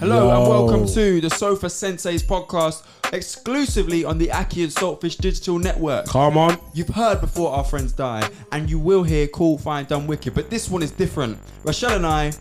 Hello and welcome to the Sofa Sensei's podcast, exclusively on the akhi&saltfish digital network. Come on. You've heard Before Our Friends Die, and you will hear Cool, Fine, Done, Wicked, but this one is different. Rochelle and I,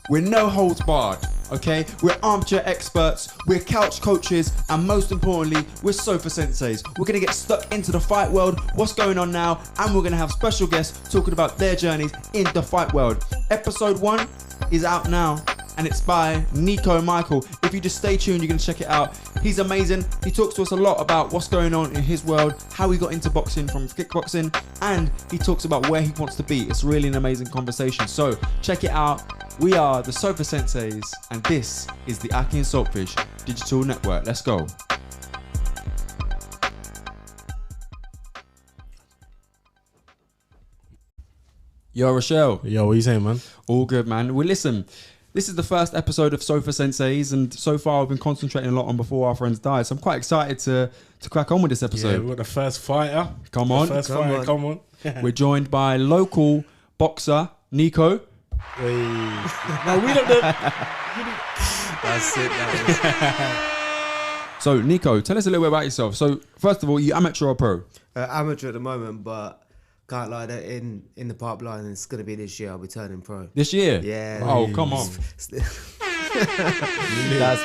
we're no holds barred, okay? We're armchair experts, we're couch coaches, and most importantly, we're Sofa Senseis. We're gonna get stuck into the fight world, what's going on now, and we're gonna have special guests talking about their journeys in the fight world. Episode 1 is out now, and it's by Nico Michael. If you just stay tuned, you're gonna check it out. He's amazing. He talks to us a lot about what's going on in his world, how he got into boxing from kickboxing, and he talks about where he wants to be. It's really an amazing conversation. So check it out. We are the Sofa Senseis, and this is the akhi&saltfish digital network. Let's go. Yo, Rochelle. Yo, what you saying, man? All good, man. Well, listen, this is the first episode of Sofa Sensei's, and so far I've been concentrating a lot on Before Our Friends Die, so I'm quite excited to crack on with this episode. Yeah, we've got the first fighter. Come on. Come on. We're joined by local boxer, Nico. Hey. No, we don't know. That's it. So, Nico, tell us a little bit about yourself. So, first of all, you amateur or pro? Amateur at the moment, but can't lie, that in the pipeline, it's going to be this year. I'll be turning pro. This year? Yeah. Oh, come on. I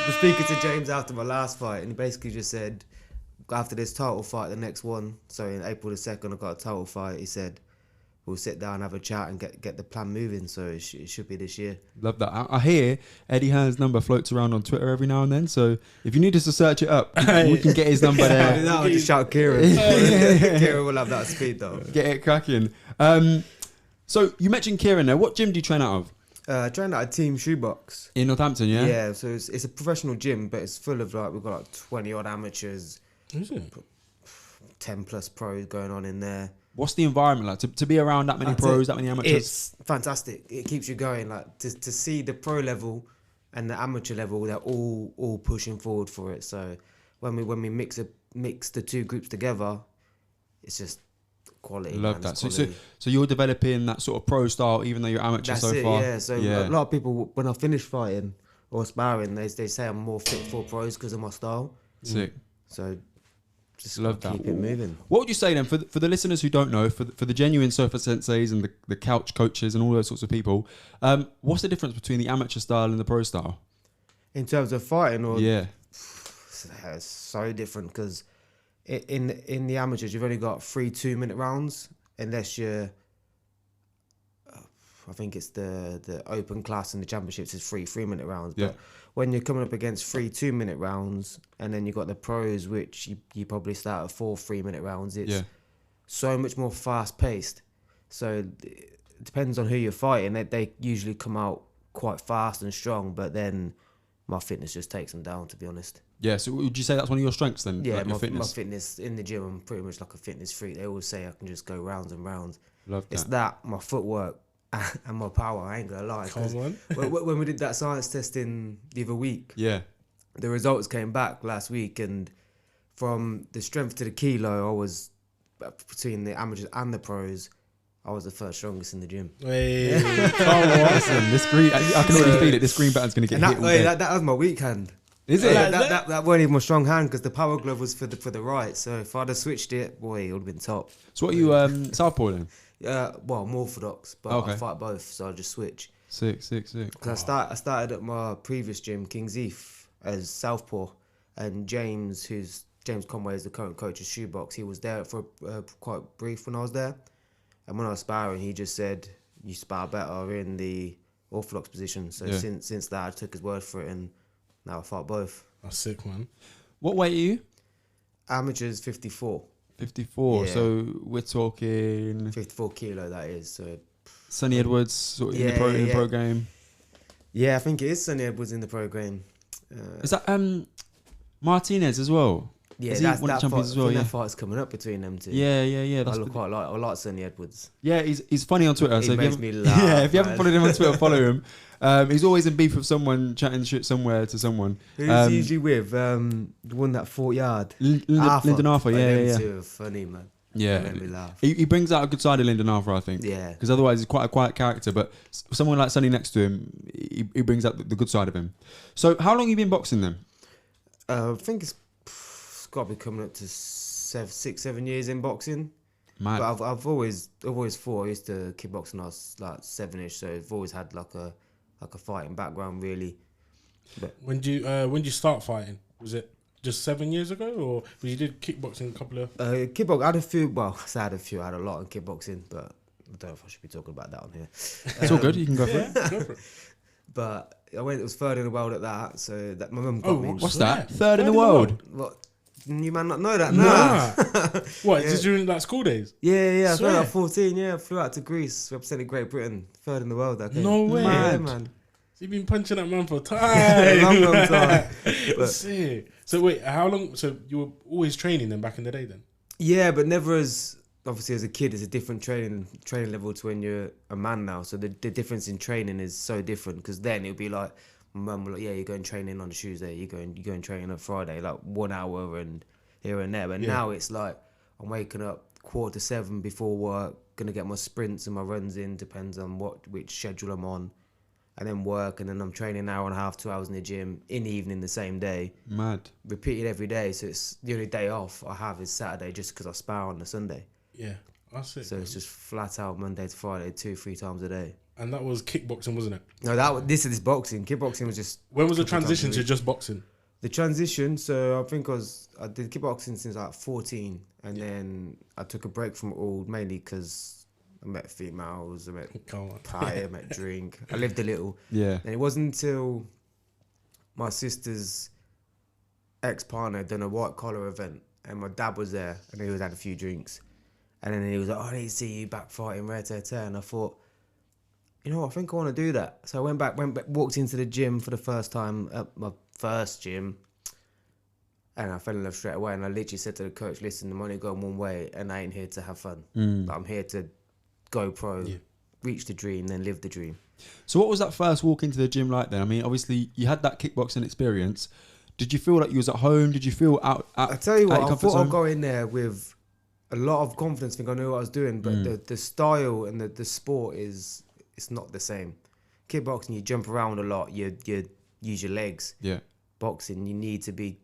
was speaking to James after my last fight, and he basically just said, after this title fight, the next one, so in April the 2nd, I got a title fight. He said, we'll sit down, have a chat, and get the plan moving. So it should be this year. Love that. I hear Eddie Hearn's number floats around on Twitter every now and then. So if you need us to search it up, we can get his number there. I'll just shout Keiron. Keiron will have that speed though. Get it cracking. So you mentioned Keiron there. What gym do you train out of? I train at a Team Shoebox. In Northampton, yeah? Yeah, so it's a professional gym, but it's full of we've got 20 odd amateurs. Is it? 10 plus pros going on in there. What's the environment like to be around that many pros, that many amateurs? It's fantastic. It keeps you going. Like to see the pro level and the amateur level, they're all pushing forward for it. So when we mix the two groups together, it's just quality. Love that. So you're developing that sort of pro style, even though you're amateur so far. Yeah. So a lot of people, when I finish fighting or sparring, they say I'm more fit for pros because of my style. Sick. So just love that. Keep it moving. What would you say then for the listeners who don't know, for the genuine Sofa Senseis and the couch coaches and all those sorts of people, what's the difference between the amateur style and the pro style? In terms of fighting, or yeah, it's so different because in the amateurs you've only got 3 2-minute rounds unless you're. I think it's the open class and the championships is 3-minute rounds. Yeah. But when you're coming up against 3 2-minute rounds, and then you've got the pros, which you probably start at 4 3-minute rounds, it's so much more fast paced. So it depends on who you're fighting. They usually come out quite fast and strong, but then my fitness just takes them down, to be honest. Yeah, so would you say that's one of your strengths then? Yeah, like my fitness? fitness in the gym, I'm pretty much like a fitness freak. They always say I can just go rounds and rounds. Love that. It's that, my footwork, and my power. I ain't gonna lie. Come on. when we did that science testing the other week, Yeah. the results came back last week, and from the strength to the kilo, I was between the amateurs and the pros. I was the first strongest in the gym. Hey, come on. Listen, this green, I can already feel it. This green button's gonna get hit all day. That was my weak hand. Is it? That weren't even my strong hand because the power glove was for the right. So if I'd have switched it, boy, it would have been top. So what are you southpaw then? Well, I'm orthodox, but Okay. I fight both, so I just switch. Sick. Because I started at my previous gym, King's Eve, as southpaw, and James Conway is the current coach of Shoebox. He was there for quite brief when I was there, and when I was sparring, he just said, "You spar better in the orthodox position." So since that, I took his word for it, and now I fight both. That's sick, man. What weight are you? Amateurs 54. 54. Yeah. So we're talking 54 kilo, that is. So Sonny Edwards sort of in the pro game. yeah, I think it is Sonny Edwards in the pro game. Is that Martinez as well? Yeah, Is he that's one of that the champions fight. as well, I think yeah. that fight's coming up between them two. Yeah. I like Sonny Edwards. Yeah, he's funny on Twitter. He So makes me laugh. Yeah, if you haven't man. followed him on Twitter, follow him. He's always in beef with someone, chatting shit somewhere to someone. Who's he usually with? The one that 40 yard. Lyndon Arthur, Like, them yeah. two are funny, man. Yeah, It made me laugh. he brings out a good side of Lyndon Arthur, I think. Yeah. Because otherwise he's quite a quiet character, but someone like Sonny next to him, he brings out the good side of him. So how long have you been boxing then? I think it's got to be coming up to 6-7 years in boxing. Mad. But I've always thought I used to kickbox when I was like 7ish, so I've always had like a fighting background really. But When do you start fighting? Was it just 7 years ago, or you did kickboxing a couple of? kickbox, I had a few. Well, I had a few. I had a lot in kickboxing, but I don't know if I should be talking about that on here. It's all good. You can go for it. Go for it. But it was third in the world at that, so that my mum got me. What's Yeah. that? Third in the world. What? You man not know that? Nah. Nah. What? Just during like school days? Yeah. I Swear. was 14. Yeah, flew out to Greece, represented Great Britain, third in the world. That game. No way. Yeah, man. You've been punching that man for time. Long time. But- Sick. So wait, how long? So you were always training then back in the day then? Yeah, but never as obviously as a kid. It's a different training level to when you're a man now. So the difference in training is so different because then it'll be like. My mum was like, yeah, you're going training on a Tuesday, you're going training on Friday, like 1 hour and here and there. But now it's like I'm waking up 6:45 before work, gonna get my sprints and my runs in, depends on which schedule I'm on, and then work, and then I'm training an hour and a half, 2 hours in the gym in the evening the same day, Mad. repeated every day. So it's the only day off I have is Saturday, just because I spar on the Sunday. Yeah, that's it. So it's just flat out Monday to Friday, 2-3 times a day. And that was kickboxing, wasn't it? No, this is boxing. Kickboxing was just. When was the couple times transition a to week. just boxing? The transition, so I think I did kickboxing since like 14, and then I took a break from it all, mainly because I met females, I met Come on. pie, I met drink, I lived a little. Yeah. And it wasn't until my sister's ex-partner had done a white collar event, and my dad was there, and he had a few drinks, and then he was like, oh, I need to see you back fighting, and I thought, you know what, I think I want to do that. So I went back, walked into the gym for the first time at my first gym, and I fell in love straight away. And I literally said to the coach, listen, I'm only going one way, and I ain't here to have fun. But I'm here to go pro, reach the dream, then live the dream. So what was that first walk into the gym like then? I mean, obviously you had that kickboxing experience. Did you feel like you was at home? Did you feel out I tell you out what, your I comfort thought zone? I'd go in there with a lot of confidence, think I knew what I was doing, but the style and the sport it's not the same. Kickboxing, you jump around a lot, you use your legs. Yeah. Boxing, you need to be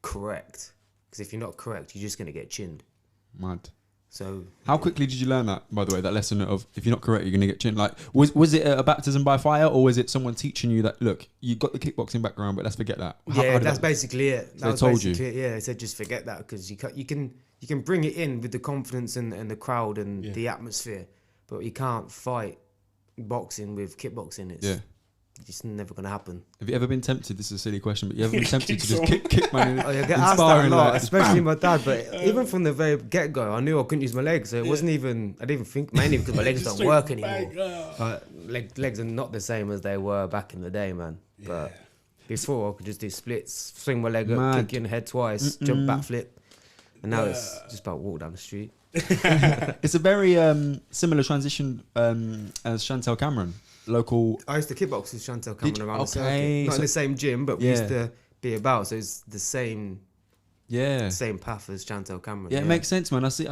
correct, because if you're not correct, you're just going to get chinned. Mad. So How quickly did you learn that, by the way, that lesson of if you're not correct, you're going to get chinned? Like, was it a baptism by fire, or was it someone teaching you that, look, you got the kickboxing background, but let's forget that? yeah, that's basically it. So they told you? Yeah, they said just forget that, because you can bring it in with the confidence and the crowd and the atmosphere, but you can't fight boxing with kickboxing. It's just never going to happen. Have you ever been tempted? This is a silly question, but you ever been tempted to just kick man? Oh, you get asked that a lot, like, especially my dad. But even from the very get go, I knew I couldn't use my legs, so it wasn't even. I didn't even think, mainly because my legs don't work anymore. But legs are not the same as they were back in the day, man. But before I could just do splits, swing my leg up, Mad. kick you in the head twice, jump back flip, and now it's just about walk down the street. It's a very similar transition as Chantel Cameron, local. I used to kickbox with Chantel coming around the circuit, okay, not so- in the same gym, but we used to be about. So it's the same path as Chantel Cameron. Yeah, it makes sense, man. I see.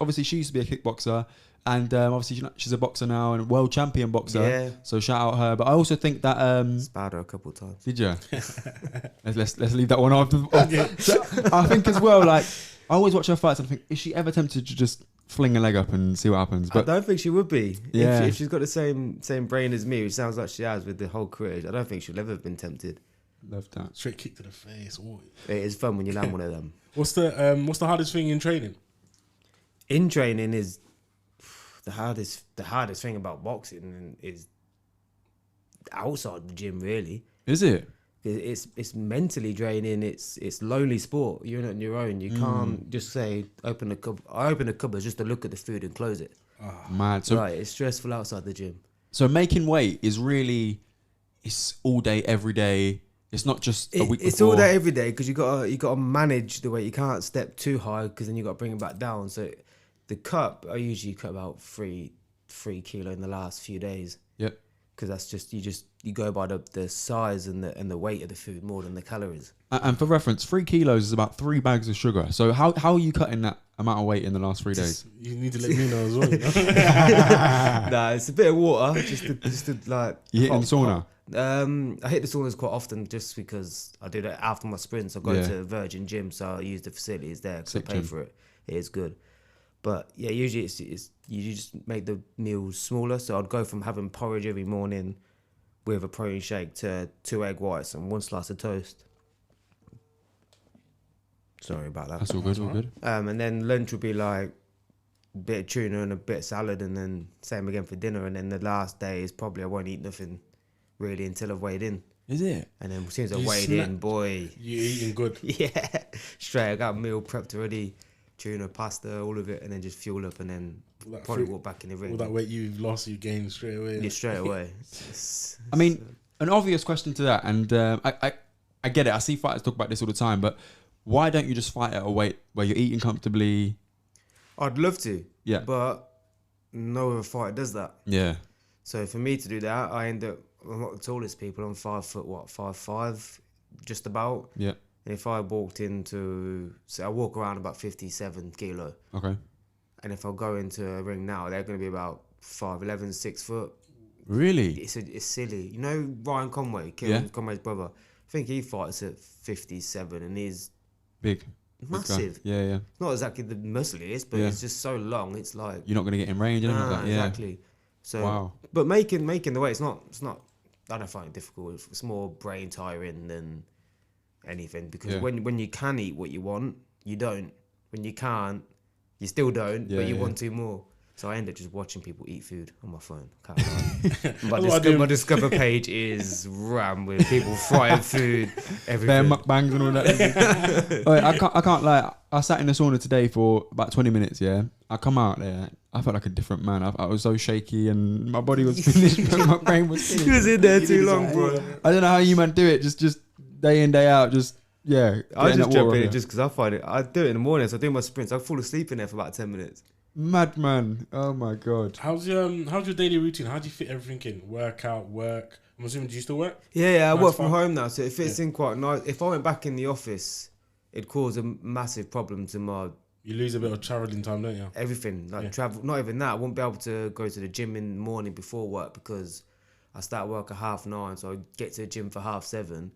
Obviously, she used to be a kickboxer, and obviously she's a boxer now and world champion boxer. Yeah. So shout out her. But I also think that. Sparred her a couple of times. Did you? let's leave that one off. So I think as well, like I always watch her fights and think, is she ever tempted to just fling a leg up and see what happens? But I don't think she would be. Yeah. If she's got the same brain as me, which sounds like she has with the whole career, I don't think she'll ever have been tempted. love that. Straight kick to the face. Ooh. It is fun when you land one of them. What's the hardest thing in training? In training is the hardest thing about boxing is outside the gym, really. Is it? It's mentally draining. It's lonely sport. You're not on your own. You can't just say open the cupboard. I open the cupboard just to look at the food and close it. Mad. So Right, it's stressful outside the gym. so making weight is really, it's all day, every day. It's not just a week It's before. all day every day because you gotta manage the weight. You can't step too high because then you got to bring it back down. So the cup, I usually cut about 3 kilo in the last few days. Yep. because that's just you go by the size and the weight of the food more than the calories. And for reference, 3 kilos is about 3 bags of sugar. So how are you cutting that amount of weight in the last 3 days? You need to let me know as well. You know? Nah, it's a bit of water, just to like. You hitting the sauna? I hit the saunas quite often just because I do that after my sprints. I go to Virgin Gym, so I use the facilities there because I pay for it. It is good, but yeah, usually it's you just make the meals smaller. So I'd go from having porridge every morning with a protein shake to 2 egg whites and 1 slice of toast. Sorry about that. That's all good, all good. And then lunch would be like a bit of tuna and a bit of salad, and then same again for dinner. And then the last day is probably I won't eat nothing really until I've weighed in. Is it? And then as soon as I weighed in, boy, You're eating good. yeah, straight. I got meal prepped already, tuna, pasta, all of it, and then just fuel up, and then probably walk back in the ring. All that weight you've lost, you gained straight away. Yeah, straight away. I mean, an obvious question to that, and I get it. I see fighters talk about this all the time, but why don't you just fight at a weight where you're eating comfortably? I'd love to, Yeah. but no other fighter does that. Yeah. So for me to do that, I end up. I'm not the tallest people. I'm 5'5", just about. Yeah. And if I walked into, so I walk around about 57 kilo. Okay. And if I go into a ring now, they're going to be about 5'11", 6 foot. Really? It's silly. You know Ryan Conway, Keiron Conway's brother. I think he fights at 57 and he's Big. massive. Yeah, yeah. Not exactly the muscliest, but it's just so long. It's like You're not going to get in range and anything like that. Yeah. exactly. So, Wow. But making the weight, it's not. I don't find it difficult. It's more brain tiring than anything because when you can eat what you want, you don't. When you can't, you still don't, but you want to more. So I end up just watching people eat food on my phone. Can't lie. My Discover page is rammed with people frying food, everything. Bare mukbangs and all that. Wait, I can't lie. I sat in the sauna today for about 20 minutes, yeah. I come out there, I felt like a different man. I was so shaky and my body was finished, but my brain was finished. You was in there too long, bro. I don't know how you man do it. Just day in, day out, I just jump in it just because I find it. I do it in the morning, so I do my sprints. I fall asleep in there for about 10 minutes. Madman. Oh my God. How's your daily routine? How do you fit everything in? Workout, work. I'm assuming, do you still work? Yeah, I work from home now, so it fits in quite nice. If I went back in the office, it'd cause a massive problem to my... You lose a bit of travelling time, don't you? Everything, travel. Not even that. I wouldn't be able to go to the gym in the morning before work because I start work at 9:30, so I get to the gym for 7:30.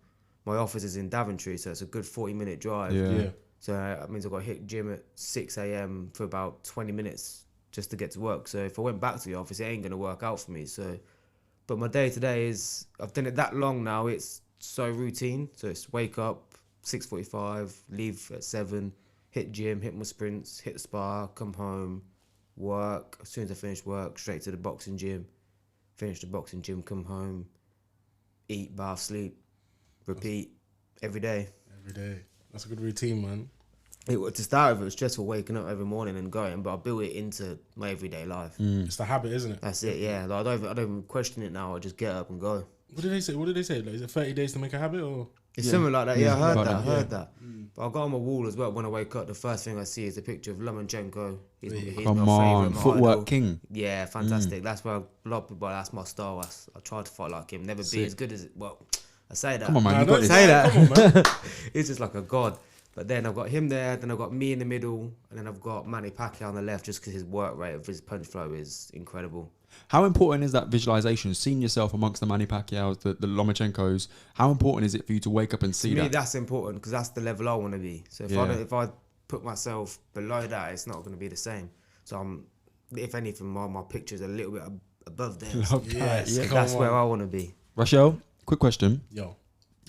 My office is in Daventry, so it's a good 40-minute drive. Yeah. So that means I've got to hit gym at 6 a.m. for about 20 minutes just to get to work. So if I went back to the office, it ain't going to work out for me. So, but my day-to-day is, I've done it that long now, it's so routine. So it's wake up, 6:45, leave at 7, hit gym, hit my sprints, hit the spa, come home, work. As soon as I finish work, straight to the boxing gym. Finish the boxing gym, come home, eat, bath, sleep, repeat every day. Every day. That's a good routine, man. To start with, it was stressful waking up every morning and going, but I built it into my everyday life. It's the habit, isn't it? That's it, yeah. Like, I don't even question it now. I just get up and go. What did they say? Like, is it 30 days to make a habit, or? It's something like that. Yeah, I heard that. But I got on my wall as well. When I wake up, the first thing I see is a picture of Lomachenko. He's Come my on, favourite, my footwork idol. king. Yeah, fantastic. That's where a lot of people. That's my style. I try to fight like him. Never be as good as. Well, I say that. Come on, man. You got don't this. say that. Come on, man. He's just like a god. But then I've got him there, then I've got me in the middle, and then I've got Manny Pacquiao on the left just because his work rate of his punch flow is incredible. How important is that visualization? Seeing yourself amongst the Manny Pacquiaos, the Lomachenkos. How important is it for you to wake up and see To me, that? that's important because that's the level I want to be. So if I put myself below that, it's not going to be the same. So if anything, my picture's a little bit above there. Yes, So that's where I want to be. Rochelle, quick question. Yo.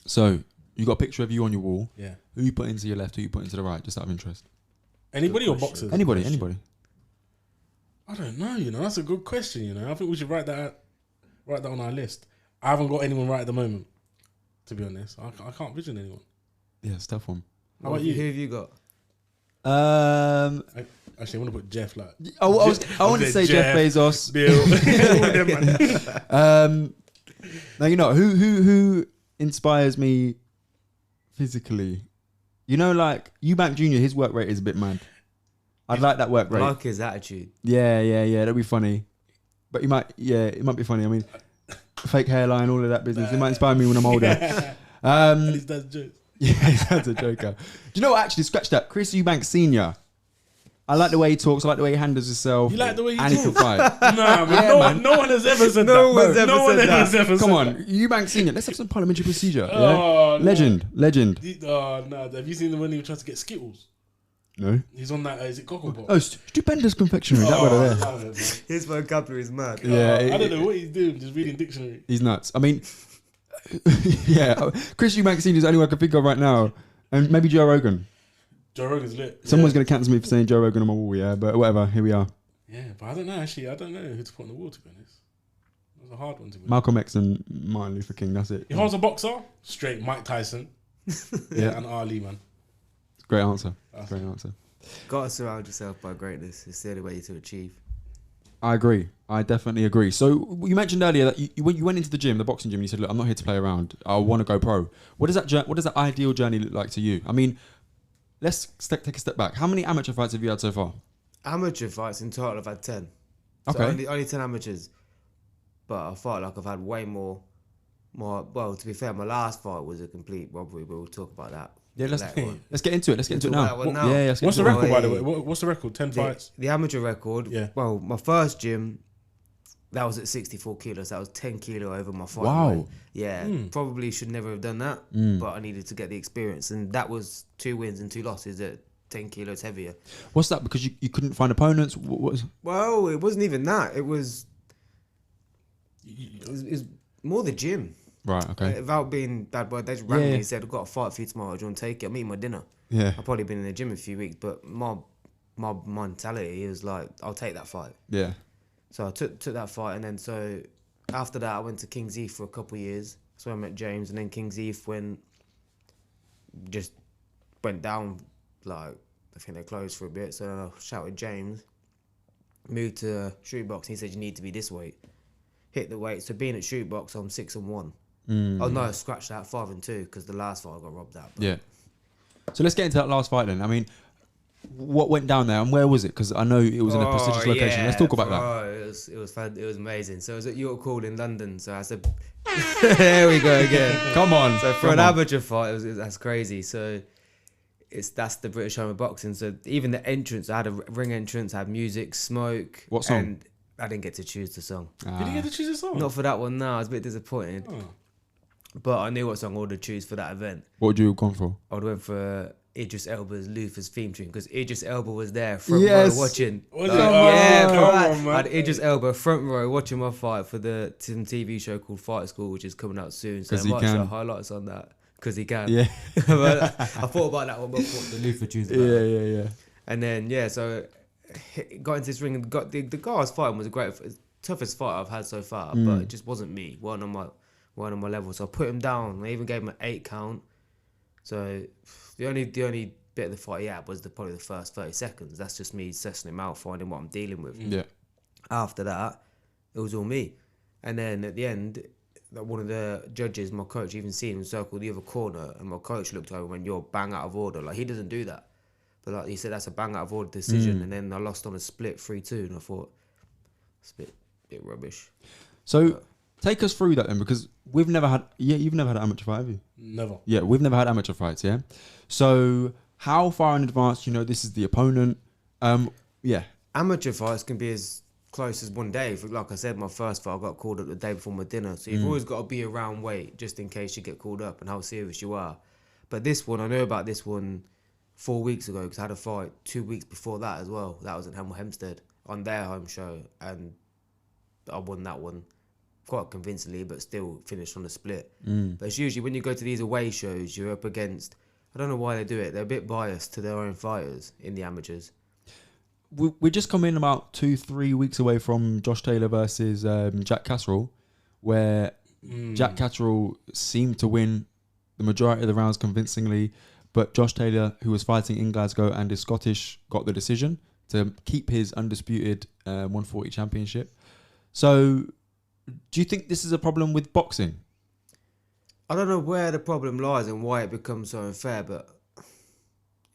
So you got a picture of you on your wall. Yeah. Who you put into your left? Who you put into the right? Just out of interest. Anybody or boxers? Anybody. I don't know, that's a good question, I think we should write that on our list. I haven't got anyone right at the moment, to be honest. I can't vision anyone. Yeah, it's a tough one. How about you? Who have you got? Actually, I want to put Jeff, like... I want to say Jeff Bezos. Bill. All them, man. Now, who inspires me physically? Like Eubank Jr., his work rate is a bit mad. I'd like that work I rate. like his attitude. Yeah, that'd be funny. But it might be funny. I mean, fake hairline, all of that business. It might inspire me when I'm older. And his dad's jokes. Yeah, that's a joker. Do you know what? Actually, scratch that. Chris Eubanks Senior. I like the way he talks. I like the way he handles himself. You like the way he and talks? he can fight. Nah, man, no one has ever said that. No one has ever said Come on, that. Eubanks Senior. Let's have some parliamentary procedure. Oh, yeah? Legend. Oh, no. Have you seen the one he tried to get Skittles? No. He's on that, is it Cocklebot? Oh, Stupendous Confectionery. That word there. His vocabulary is mad. Yeah, I don't know what he's doing, just reading dictionary. He's nuts. I mean, yeah, Chris Eubanks Senior is the only one I can think of right now. And maybe Joe Rogan. Joe Rogan's lit. Someone's going to cancel me for saying Joe Rogan on my wall, yeah, but whatever, here we are. Yeah, but I don't know, actually. I don't know who to put on the wall, to be honest. It was a hard one to be. Malcolm X and Martin Luther King, that's it. If I was a boxer, straight Mike Tyson. Yeah, and Ali, man. Great answer. Great answer. Got to surround yourself by greatness. It's the only way to achieve. I agree. I definitely agree. So you mentioned earlier that when you went into the gym, the boxing gym, and you said, "Look, I'm not here to play around. I want to go pro." What does that ideal journey look like to you? I mean, let's take a step back. How many amateur fights have you had so far? Amateur fights in total, I've had 10. So Okay. only 10 amateurs. But I felt like I've had way more. Well, to be fair, my last fight was a complete robbery, but we'll talk about that. Yeah, let's later on. get into it. Let's get into it Talk now. about that one now. Yeah, let's get What's the into it. record, by the way? What's the record? 10 fights? The amateur record. Yeah. Well, my first gym, that was at 64 kilos. That was 10 kilo over my fight. Wow. weight. Yeah. Probably should never have done that, but I needed to get the experience. And that was 2 wins and 2 losses at 10 kilos heavier. What's that? Because you couldn't find opponents? What was? Well, it wasn't even that. It was more the gym. Right, okay. Without being bad boy, they just rang Yeah. me and said, I've got a fight for you tomorrow. Do you want to take it? I'm eating my dinner. Yeah. I've probably been in the gym a few weeks, but my mentality is like, I'll take that fight. Yeah. So I took that fight, and then so after that, I went to King's Heath for a couple of years. So I met James, and then King's Heath went down, like, I think they closed for a bit. So then I shouted James, moved to Shoebox, and he said, you need to be this weight. Hit the weight. So being at Shoebox, I'm 6-1. Oh no, scratch that, 5-2, because the last fight I got robbed out. Yeah. So let's get into that last fight then. I mean, what went down there and where was it? Because I know it was in a prestigious location. Yeah, Let's talk about that. It was fun. It was amazing. So it was at York Hall in London. So I said, there we go again. Come on. So for an amateur fight, that's crazy. So that's the British Home of Boxing. So even the entrance, I had a ring entrance, I had music, smoke. What song? And I didn't get to choose the song. Did you get to choose a song? Not for that one. No, I was a bit disappointed. Oh. But I knew what song I would choose for that event. What would you have gone for? I would went for Idris Elba's Luther's theme tune, because Idris Elba was there front Yes. row watching. Was it? Yeah, Oh, bro. come on, man. I had Idris Elba front row watching my fight for the TV show called Fight School, which is coming out soon. So 'Cause I he might can. show highlights on that, because he can. Yeah. But I thought about that one before the Luther tunes. Yeah. And then so got into this ring and got the guy I was fighting was toughest fight I've had so far, but it just wasn't me. Weren't on my level. So I put him down. I even gave him an 8 count. So the only bit of the fight he had was probably the first 30 seconds. That's just me sussing him out, finding what I'm dealing with. Yeah. After that, it was all me. And then at the end, one of the judges, my coach, even seen him circle the other corner, and my coach looked over and went, "You're bang out of order." Like, he doesn't do that. But like he said, that's a bang out of order decision. And then I lost on a split 3-2, and I thought, it's a bit rubbish. So take us through that then, because we've never had. Yeah, you've never had an amateur fight, have you? Never. Yeah, we've never had amateur fights. Yeah. So how far in advance do you know this is the opponent? Yeah. Amateur fights can be as close as one day. Like I said, my first fight I got called up the day before my dinner. So you've always got to be around weight just in case you get called up and how serious you are. But this one, I know about this one 4 weeks ago, because I had a fight 2 weeks before that as well. That was at Hemel Hempstead on their home show, and I won that one quite convincingly, but still finished on a split. But it's usually when you go to these away shows, you're up against, I don't know why they do it, they're a bit biased to their own fighters in the amateurs. We're just coming about 2-3 weeks away from Josh Taylor versus Jack Catterall, where Jack Catterall seemed to win the majority of the rounds convincingly, but Josh Taylor, who was fighting in Glasgow and is Scottish, got the decision to keep his undisputed 140 championship. So do you think this is a problem with boxing? I don't know where the problem lies and why it becomes so unfair, but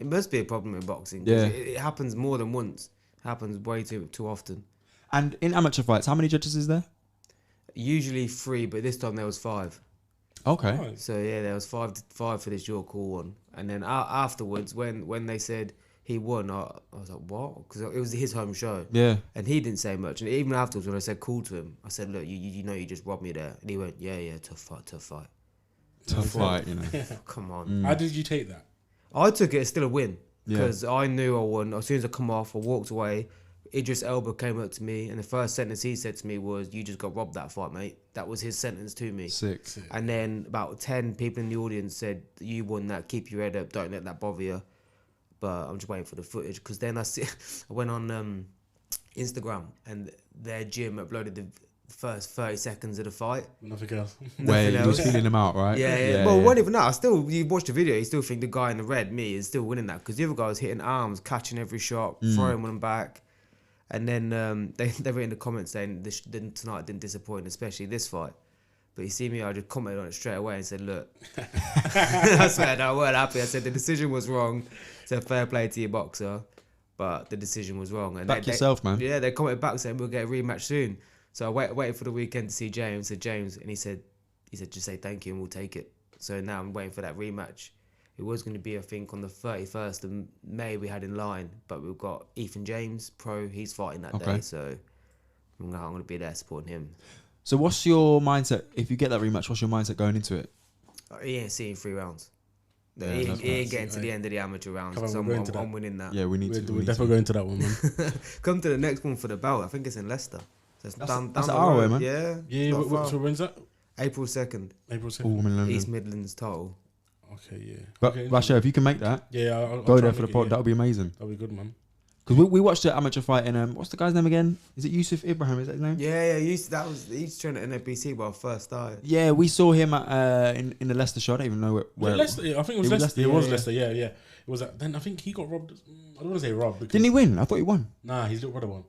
it must be a problem in boxing. 'Cause Yeah. it happens more than once. It happens way too often. And in amateur fights, how many judges is there? Usually 3, but this time there was 5. Okay. Right. So yeah, there was 5 for this York Hall one. And then afterwards, when they said he won, I was like, what? Because it was his home show. Yeah. And he didn't say much. And even afterwards, when I said cool to him, I said, look, you know you just robbed me there. And he went, yeah, tough fight. Tough fight, you know. Come on. How did you take that? I took it as still a win. Yeah. Because I knew I won. As soon as I come off, I walked away. Idris Elba came up to me, and the first sentence he said to me was, you just got robbed that fight, mate. That was his sentence to me. Sick. And then about 10 people in the audience said, you won that, keep your head up, don't let that bother you. But I'm just waiting for the footage, because then I went on Instagram, and their gym uploaded the first 30 seconds of the fight. Nothing else. Where you was feeling him out, right? Yeah. Well, not even that. You watch the video, you still think the guy in the red, me, is still winning that, because the other guy was hitting arms, catching every shot, throwing one back. And then they were in the comments saying tonight didn't disappoint, especially this fight. But you see me, I just commented on it straight away and said, look. I said, I weren't happy. I said, the decision was wrong. So fair play to your boxer. But the decision was wrong. And Back yourself, man. Yeah, they commented back saying, we'll get a rematch soon. So I waited for the weekend to see James. Said James, and he said, just say thank you and we'll take it. So now I'm waiting for that rematch. It was going to be, I think, on the 31st of May we had in line, but we've got Ethan James, pro, he's fighting that day, so I'm going to be there supporting him. So what's your mindset, if you get that rematch, what's your mindset going into it? He ain't seeing 3 rounds. Yeah, he ain't getting to the end of the amateur rounds, Come on, so we're going to I'm that. winning that. Yeah, we need We're to. definitely going to that one, man. Come to the next one for the belt. I think it's in Leicester. So it's That's down at the our way, road. man. Yeah. Yeah, not far. so when's that? April 2nd, April 2nd. Ooh, I'm in London. East Midlands total. Okay, yeah. But okay, Rasha, if you can make that, yeah, I'll go try there and for the make it, pod. yeah. That'll be amazing. That'll be good, man. Because we watched the amateur fight in what's the guy's name again? Is it Yusuf Ibrahim? Is that his name? Yeah. He's training at NFBC when I first started. Yeah, we saw him at, in the Leicester show. I don't even know where. Leicester, yeah, I think it was It was Leicester. Leicester, It was yeah. Leicester, yeah. It was that. Then I think he got robbed. I don't want to say robbed. Because, Didn't he win? I thought he won. Nah, his little brother won.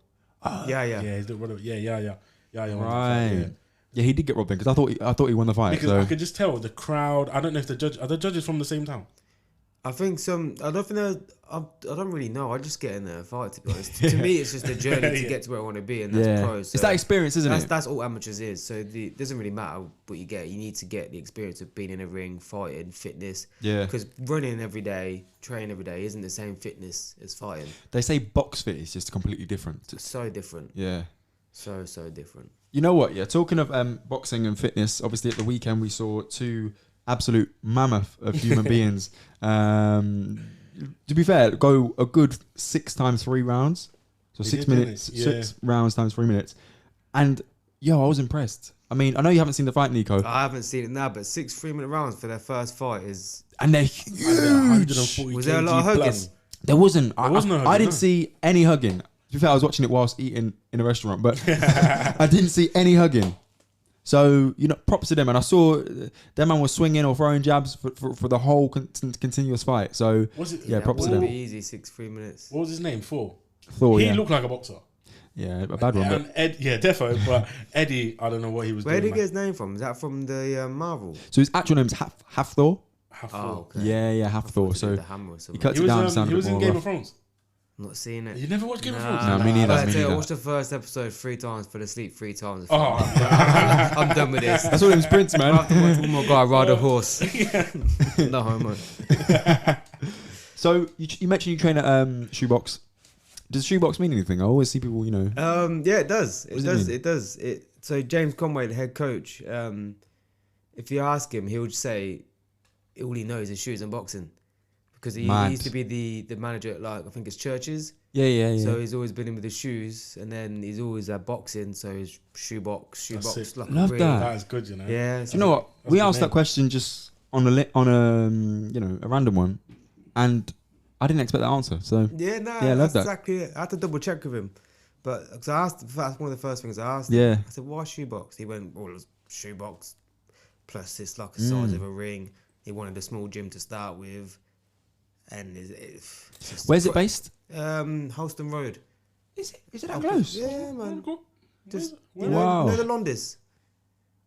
Yeah. Yeah, his little brother. Yeah. Won that fight, Right. Yeah, he did get robbed then because I thought he won the fight. Because So I could just tell the crowd. I don't know if are the judges from the same town? I think I don't really know. I just get in there and fight, to be honest. To me, it's just a journey to get to where I want to be, and that's pros. So it's that experience, isn't it? That's all amateurs is. So it doesn't really matter what you get. You need to get the experience of being in a ring, fighting, fitness. Yeah. Because running every day, training every day isn't the same fitness as fighting. They say box fit is just completely different. It's so different. Yeah. So different. You know what? Yeah. Talking of boxing and fitness, obviously at the weekend we saw 2 absolute mammoth of human beings. To be fair, go a good 6 times 3 rounds. So They 6 did, didn't minutes, they? Yeah. 6 rounds times 3 minutes. And I was impressed. I mean, I know you haven't seen the fight, Nico, I haven't seen it now, but 6 3-minute rounds for their first fight is. and they're huge. 140 Was there a lot of kg hugging? plus. There wasn't. There was no hugging, I didn't no. see any hugging. To be fair, I was watching it whilst eating in a restaurant, but I didn't see any hugging. So, props to them. And I saw their man was swinging or throwing jabs for the whole continuous fight. So, Was it? yeah, props to Wouldn't them. be easy 6 3 minutes. What was his name? Thor. Thor, He yeah. looked like a boxer. Yeah, a bad one. But And Ed, yeah, defo. But Eddie, I don't know what he was Where did doing. he get his name from? Is that from the Marvel? so his actual name's Hafthor. Oh, okay. Yeah, Hafthor. So the hammer or he something. cuts He it down. was, sound he a was bit in more Game rough. of Thrones. Not seeing it. You never watched Game of Thrones? No, me neither. I Me neither. watched the first episode 3 times, fell asleep 3 times. Oh, I'm done with this. That's all his Prince, I man. have to watch one more guy ride a horse. No homo. So you mentioned you train at Shoebox. Does Shoebox mean anything? I always see people, Yeah, it does. It does it does. mean? It does. So James Conway, the head coach, if you ask him, he'll just say all he knows is shoes and boxing, because he Mad. used to be the manager at I think it's Churches. Yeah. So he's always been in with the shoes, and then he's always at boxing. So he's shoebox, sick. like Love a ring. that. that is good, you know. Yeah. Do you know what? That's We a good asked that name. question just on a random one, and I didn't expect that answer. So Yeah, no, Yeah, I love that's that. exactly it. I had to double check with him, but because I asked, that's one of the first things I asked. Yeah. him. I said, "Why shoebox?" He went, "Well, it's shoebox, plus it's like the size of a ring." He wanted a small gym to start with, and it's just where's it based? Holston Road. Is it that close? Yeah, man. Cool. Just Where- you Wow. know the Londis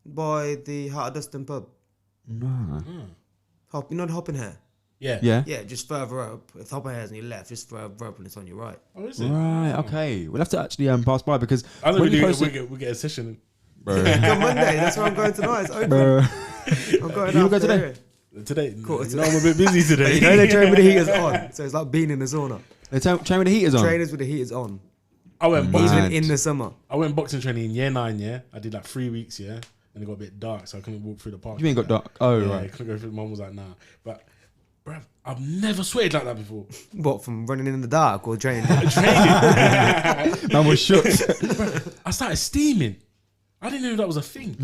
by the Heart of Dustin pub. No. You know the Hopping Hair. Yeah. Yeah. Yeah, just further up. If Hopping Hair's on your left, just further up and it's on your right. Oh, is it? Right. Okay. We'll have to actually pass by because I don't when you really. posted- We get a session. Bro. On Monday, that's where I'm going tonight. It's open. Bro. I'm going You out go there. today? Today, Cool. you know, I'm a bit busy today. You know they train with the heaters on, so it's like being in the sauna. They train with the heaters on. Trainers with the heaters on, I went Man. boxing. even in the summer. I went boxing training in year 9. Yeah, I did like 3 weeks. Yeah, and it got a bit dark, so I couldn't walk through the park. You ain't got dark. Oh, Yeah, I right. couldn't go through. Mum was like, nah. But, bruv, I've never sweated like that before. What, from running in the dark or training? Man was shook. I started steaming. I didn't know that was a thing.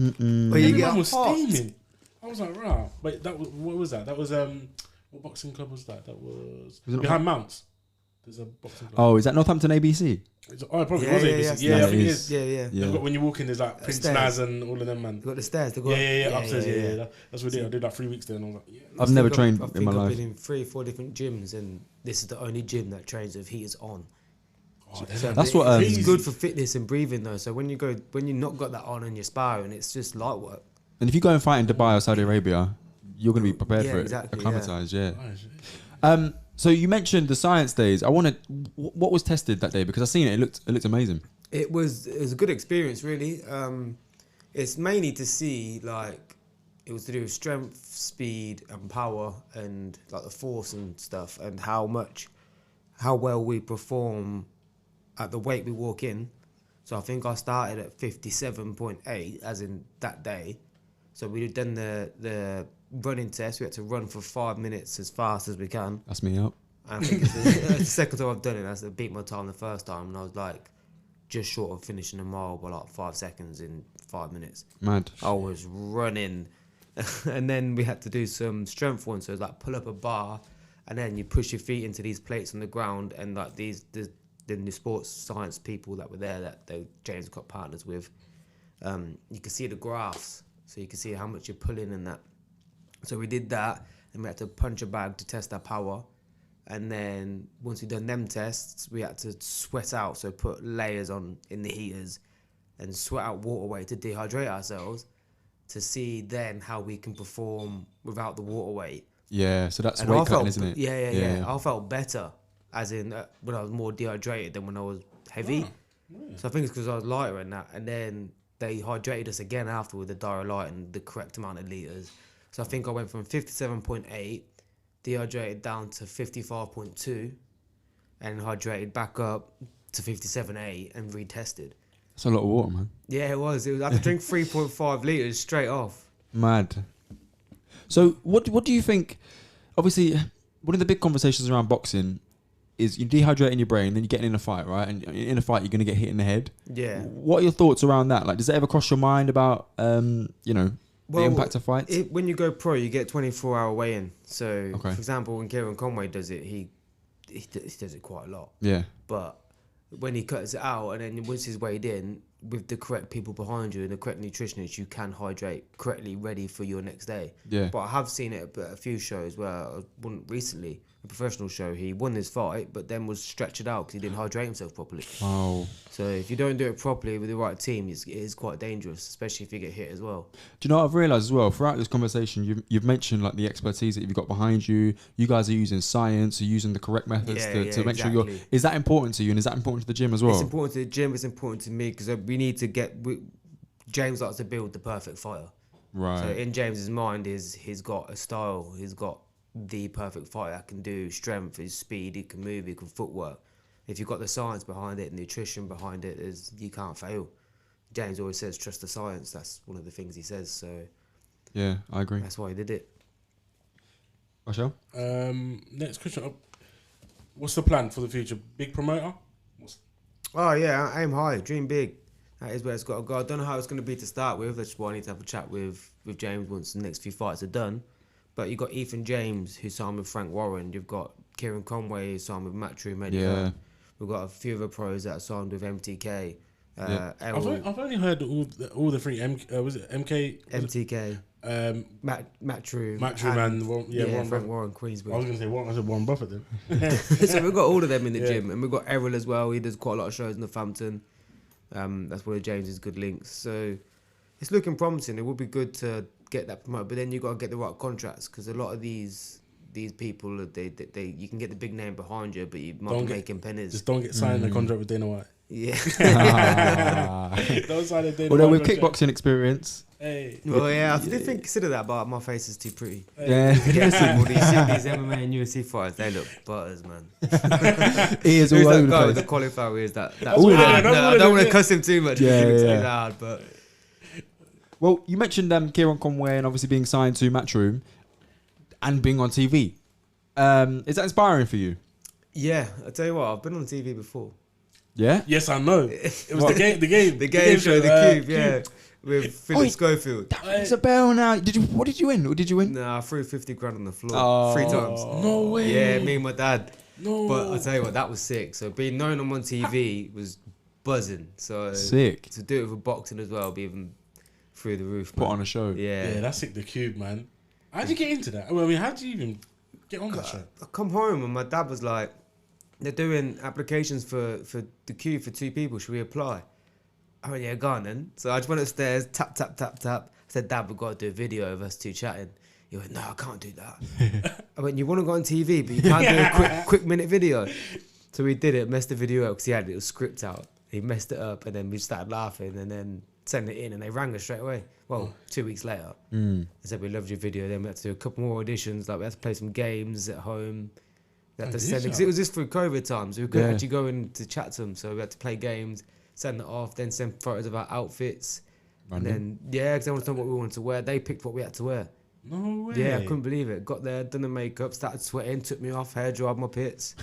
Well, you get Everyone was hot. steaming. I was like, right. But that was, what was that? That was what boxing club was that? That was it behind Mounts. There's a boxing club. Oh, is that Northampton ABC? Oh, it probably Yeah, was yeah, ABC. yeah. Yeah, I Yeah, think it it is. is. Yeah, yeah. Yeah. They've got, when you walk in, there's like Prince Stairs. Naz and all of them, man. They've got the stairs. They've got Yeah, upstairs. Yeah. That's what I did. I did like 3 weeks there, and I was like, yeah. I've never I trained think in my I've life. been in 3 or 4 different gyms, and this is the only gym that trains with heaters on. Oh, So That's what, it's crazy. good for fitness and breathing though. So when you're not got that on and you're sparring, it's just light work. And if you go and fight in Dubai or Saudi Arabia, you're going to be prepared Yeah, for it, exactly, acclimatized. Yeah. Oh, shit. So you mentioned the science days. I wanted what was tested that day because I seen it. It looked amazing. It was a good experience, really. It's mainly to see it was to do with strength, speed, and power, and like the force and stuff, and how well we perform at the weight we walk in. So I think I started at 57.8, as in that day. So we'd done the running test. We had to run for 5 minutes as fast as we can. That's me up. I think it's the second time I've done it. I beat my time the first time, and I was like just short of finishing a mile by like 5 seconds in 5 minutes. Mad. I was running, and then we had to do some strength ones. So it was like pull up a bar, and then you push your feet into these plates on the ground, and like the sports science people that were there that James got partners with, you could see the graphs, so you could see how much you're pulling and that. So we did that, and we had to punch a bag to test our power. And then once we'd done them tests, we had to sweat out, so put layers on in the heaters and sweat out water weight to dehydrate ourselves to see then how we can perform without the water weight. Yeah. So that's And weight I cutting, felt, isn't it? Yeah. I felt better, as in when I was more dehydrated than when I was heavy. So I think it's because I was lighter and that. And then they hydrated us again after with the Dialyte and the correct amount of litres. So I think I went from 57.8, dehydrated down to 55.2, and hydrated back up to 57.8 and retested. That's a lot of water, man. Yeah, it was. I had to drink 3.5 litres straight off. Mad. So what do you think? Obviously, one of the big conversations around boxing is you're dehydrating your brain, then you're getting in a fight, right? And in a fight, you're going to get hit in the head. Yeah. What are your thoughts around that? Like, does that ever cross your mind about, the impact of fights? When you go pro, you get 24-hour weigh-in. So, Okay. for example, when Keiron Conway does it, he does it quite a lot. Yeah. But when he cuts it out, and then once he's weighed in, with the correct people behind you and the correct nutritionists, you can hydrate correctly, ready for your next day. Yeah. But I have seen it at a few shows where I won recently, a professional show, he won his fight, but then was stretched out because he didn't hydrate himself properly. Oh. So if you don't do it properly with the right team, it is quite dangerous, especially if you get hit as well. Do you know what I've realised as well? Throughout this conversation, you've mentioned like the expertise that you've got behind you. You guys are using science, you're using the correct methods to make sure you're... Is that important to you, and is that important to the gym as well? It's important to the gym, it's important to me, because we need to James likes to build the perfect fighter. Right. So in James's mind, he's got a style, he's got the perfect fighter that can do strength, his speed, he can move, he can footwork. If you've got the science behind it, nutrition behind it, you can't fail. James always says, trust the science. That's one of the things he says. So Yeah, I agree. that's why he did it. Rochelle? Next question. What's the plan for the future? Big promoter? Oh yeah, aim high, dream big. That is where it's got to go. I don't know how it's going to be to start with. That's why I need to have a chat with James once the next few fights are done. But you've got Ethan James, who's signed with Frank Warren. You've got Keiron Conway, who's signed with Matru Medica. Yeah. We've got a few other pros that are signed with MTK. Yeah. I've only heard all the three. Was it MK? MTK. Matru. Man. Warren Frank Buffett. Warren, Queensbridge. I was going to say Warren. I said Warren Buffett then. So we've got all of them in the Yeah. gym, and we've got Errol as well. He does quite a lot of shows in Northampton. That's one of James's good links. So it's looking promising. It would be good to get that promoted, but then you got to get the right contracts, because a lot of these people, they you can get the big name behind you, but you might be making pennies. Just don't get signed a contract with Dana White. Yeah. Those are the days. Although with kickboxing experience, Hey. Well, yeah, I did consider that, but my face is too pretty. yeah, Well, you see these MMA and UFC fighters, they look butters, man. ears Who's all that over guy the with the place. qualifier ears? That all of hard. them. No, I don't want to cuss him too much. Yeah, It's yeah. too loud, but Well, you mentioned Keiron Conway and obviously being signed to Matchroom and being on TV. Is that inspiring for you? yeah, I tell you what, I've been on TV before. Yeah. Yes, I know. It was the game. The game show, the Cube, yeah, with Philip Oi. Schofield. That rings a bell now. What did you win? What did you win? Nah, I threw 50 grand on the floor Oh. 3 times. No way. Yeah, me and my dad. No. But I tell you what, that was sick. So being known on TV was buzzing. So Sick. to do it with boxing as well, be even through the roof. Put man. on a show. Yeah. Yeah, that's sick. The Cube, man. How'd you get into that? Well, I mean, how'd you even get on that show? I come home and my dad was like, they're doing applications for the queue for 2 people. Should we apply? I went, yeah, go on then. So I just went upstairs, tap, tap, tap, tap. I said, Dad, we've got to do a video of us 2 chatting. He went, no, I can't do that. I went, you want to go on TV, but you can't do a quick minute video. So we did it, messed the video up because he had a little script out. He messed it up and then we started laughing and then sent it in and they rang us straight away. Well, 2 weeks later. They said, we loved your video. Then we had to do a couple more auditions. Like we had to play some games at home. We had to send it, because it was just through COVID times. We couldn't actually go in to chat to them. So we had to play games, send it off, then send photos of our outfits. Random. And then, yeah, because they wanted to know what we wanted to wear. They picked what we had to wear. No way. Yeah, I couldn't believe it. Got there, done the makeup, started sweating, took me off, hair dried my pits.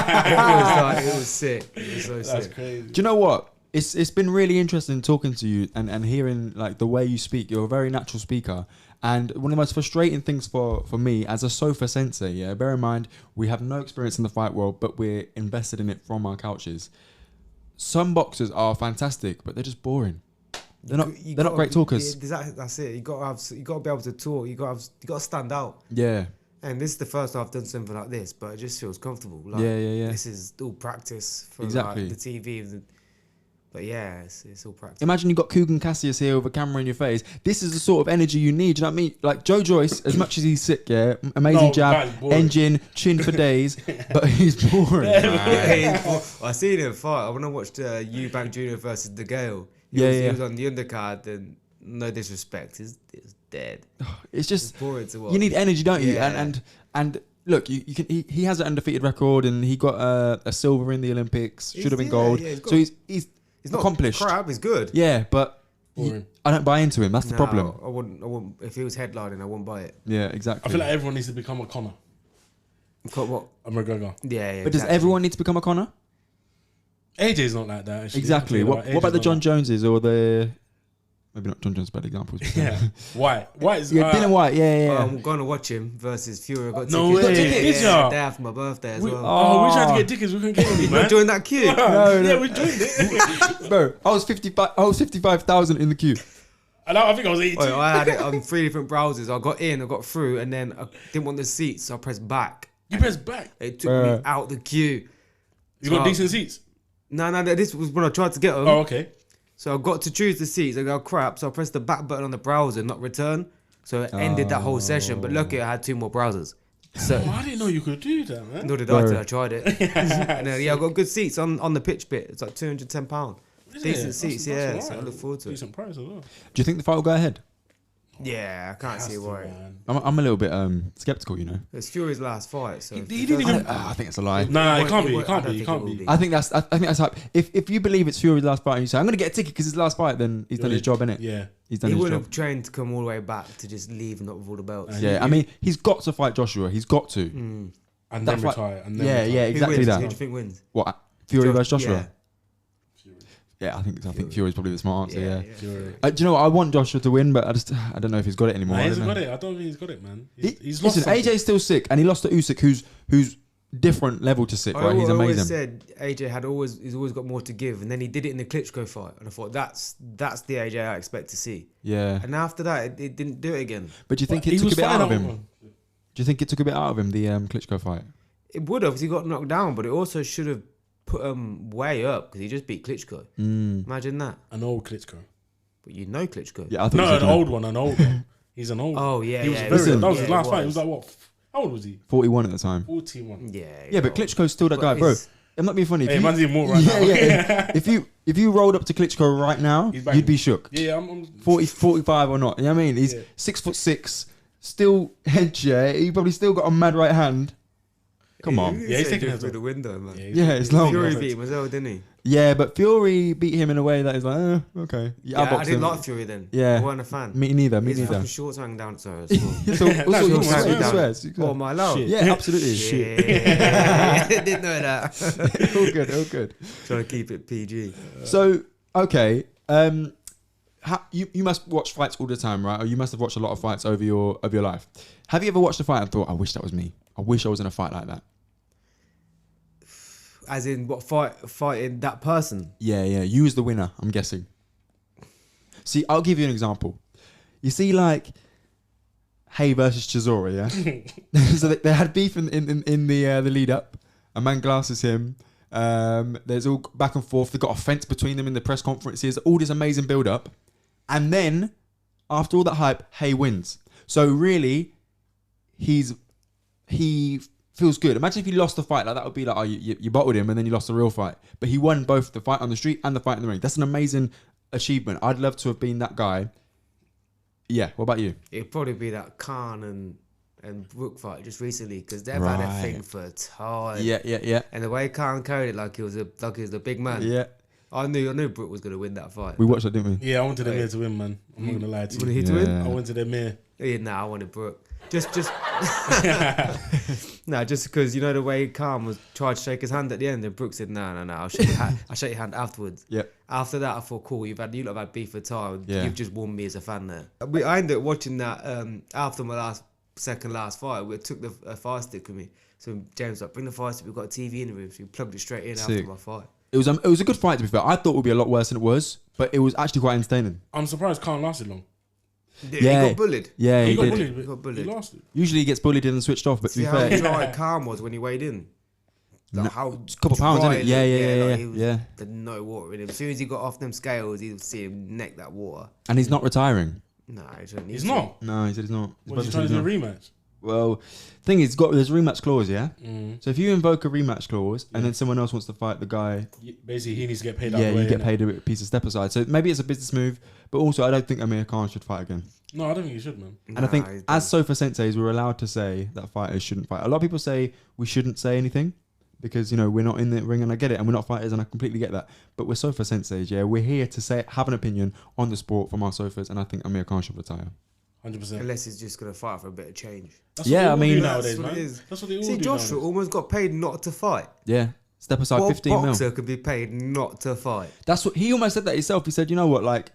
It was sick. It was so That's sick. crazy. Do you know what? It's been really interesting talking to you and hearing like the way you speak. You're a very natural speaker. And one of the most frustrating things for me as a Sofa Sensei, yeah, bear in mind, we have no experience in the fight world, but we're invested in it from our couches. Some boxers are fantastic, but they're just boring. They're not great talkers. Yeah, that's it. You got to be able to talk. You got to stand out. Yeah. And this is the first time I've done something like this, but it just feels comfortable. Like, Yeah. This is all practice for Exactly. like, the TV. But yeah, it's all practice. Imagine you got Kugan Cassius here with a camera in your face. This is the sort of energy you need. Do you know what I mean? Like Joe Joyce, as much as he's sick, yeah, amazing No, jab, guy's boring. engine, chin for days, but he's boring. man. I seen him fight. When I watched Eubank Jr. versus De Gale, Yeah. he was on the undercard, and no disrespect, it was dead. It's just Boring to watch. you need energy, don't you? Yeah. And look, you can. He has an undefeated record, and he got a silver in the Olympics. Should have been gold. yeah, So he's not accomplished. crap. He's good. Yeah, but Boring. I don't buy into him. That's the No, problem. I wouldn't. If he was headlining, I wouldn't buy it. Yeah, exactly. I feel like everyone needs to become a Connor. What? A McGregor. Yeah. but does exactly. everyone need to become a Connor? AJ's not like that. Actually. Exactly. What about the John Joneses or the? Maybe not John Jones, bad examples. Yeah. White is. Yeah, Dylan White. Yeah. I'm going to watch him versus Fury. I got No tickets. way. Yeah, Did ya? day after my birthday as well. Oh, we tried to get tickets. We couldn't get any, You man. not join that queue? No. Yeah, we joined it. Bro, I was 55,000 in the queue. And I think I was 82. Oh, I had it on 3 different browsers. I got in, I got through, and then I didn't want the seats, so I pressed back. You pressed back. It took me out the queue. You got decent seats. No, this was when I tried to get them. Oh, okay. So I got to choose the seats. I go, crap. So I pressed the back button on the browser, not return. So it ended that whole session. But luckily, I had 2 more browsers. So Oh, I didn't know you could do that, man. nor did I till I tried it. And then, I got good seats on the pitch bit. It's like £210. Decent seats, yeah. So I look forward to it. Decent price as well. Do you think the fight will go ahead? Yeah, I can't see why. Man. I'm a little bit skeptical, you know. It's Fury's last fight. So He didn't even. I think it's a lie. Nah, it can't be. I It can't don't be. It think can't it will be. be. I think that's hype. If you believe it's Fury's last fight and you say I'm gonna get a ticket because it's his last fight, then he's done his job, innit? Yeah. He's done He his would job. have trained to come all the way back to just leave not with all the belts. Yeah, I mean he's got to fight Joshua. He's got to. And That then fight- retire. And then Yeah, retire. yeah, Who exactly wins? that. Who do you think wins? What Fury versus Joshua? Yeah. Yeah, I think Fury's probably the smart answer. Yeah. Fury. Do you know what? I want Joshua to win, but I don't know if he's got it anymore. Nah, I he don't hasn't know. got it. I don't think he's got it, man. He- He's lost listen, something. AJ's still sick, and he lost to Usyk, who's different level to sick. Right? He's I always amazing. said he's always got more to give, and then he did it in the Klitschko fight, and I thought that's the AJ I expect to see. Yeah, And after that, it didn't do it again. but do you think But it he took was a bit out of fighting him? on- Do you think it took a bit out of him, the Klitschko fight? It would have, because he got knocked down, but it also should have put him way up, because he just beat Klitschko. Imagine that. An old Klitschko. But you know Klitschko. Yeah, I think No, so, an too. old one. An old one. He's an old. Oh, yeah, He was yeah. very. Listen. That was his Yeah, last it fight. He was was. like what? How old was he? 41 at the time. 41. Yeah. Yeah, but Klitschko's still that guy, bro. I'm not being funny. Hey, man's even more right now. Yeah. If you rolled up to Klitschko right now, you'd be shook. Yeah, I'm 45 or not. You know what I mean? He's 6'6", still hench, yeah. He probably still got a mad right hand. Come on. Yeah, he's taking it through the window, man. Yeah, it's long. Fury beat him as well, didn't he? Yeah, but Fury beat him in a way that is like, okay. Yeah, I didn't like Fury then. Yeah. I wasn't a fan. Me neither. His fucking shorts hang down to her. So you swears. Oh, my lord. Yeah, absolutely. Yeah. Didn't know that. All good. Trying to keep it PG. So, okay. You must watch fights all the time, right? Or you must have watched a lot of fights over your life. Have you ever watched a fight and thought, I wish that was me? I wish I was in a fight like that. As in what fighting that person? Yeah. You was the winner, I'm guessing. See, I'll give you an example. You see, like, Hay versus Chisora, yeah? So they had beef in the lead up. A man glasses him. There's all back and forth. They've got a fence between them in the press conferences. All this amazing build up. And then, after all that hype, Hay wins. So really, he feels good. Imagine if he lost the fight, like that would be like, oh, you bottled him and then you lost the real fight. But he won both the fight on the street and the fight in the ring. That's an amazing achievement. I'd love to have been that guy. Yeah, what about you? It'd probably be that Khan and Brook fight just recently because they've had a thing for time. Yeah. And the way Khan carried it like he was the big man. Yeah. I knew Brook was gonna win that fight. We watched that, didn't we? Yeah, I wanted Amir to win, man. I'm not gonna lie to you. You wanted him to win? I wanted Amir. Yeah, nah, I wanted Brook. Just nah, just because you know the way Khan was tried to shake his hand at the end, and Brook said, "No, I'll shake your hand afterwards." Yeah. After that, I thought, cool, you lot have had beef for time. Yeah. You've just won me as a fan there. I ended up watching that after my second last fight. We took the fire stick with me. So James was like, bring the fire stick. We've got a TV in the room, so we plugged it straight in after my fight. It was a good fight, to be fair. I thought it would be a lot worse than it was, but it was actually quite entertaining. I'm surprised Khan lasted long. Yeah, he got bullied. Yeah, He got did. bullied, but he lasted. Usually he gets bullied and switched off, but to See be how fair, dry Khan was when he weighed in? Like how a couple pounds, dry isn't it? Yeah. he was, Yeah. There's no water in him. As soon as he got off them scales, you'd see him neck that water. And he's not retiring. Nah, he doesn't need He's to. not. No, he said he's not. What, is he trying to do a rematch? Well, thing is, there's a rematch clause, yeah? So if you invoke a rematch clause and then someone else wants to fight the guy... Basically, he needs to get paid out Yeah, the way, you get paid a piece of step aside. So maybe it's a business move, but also I don't think Amir Khan should fight again. No, I don't think he should, man. And I think as Sofa Senseis, we're allowed to say that fighters shouldn't fight. A lot of people say we shouldn't say anything because, you know, we're not in the ring, and I get it, and we're not fighters, and I completely get that. But we're Sofa Senseis, yeah? We're here to have an opinion on the sport from our sofas, and I think Amir Khan should retire. 100%. Unless he's just going to fight for a bit of change. That's what they all do nowadays, that's what man. it is. That's what they all See, do Joshua nowadays. almost got paid not to fight. Yeah. Step aside What 15 mil. boxer could be paid not to fight? That's what he almost said that himself. He said, you know what, like,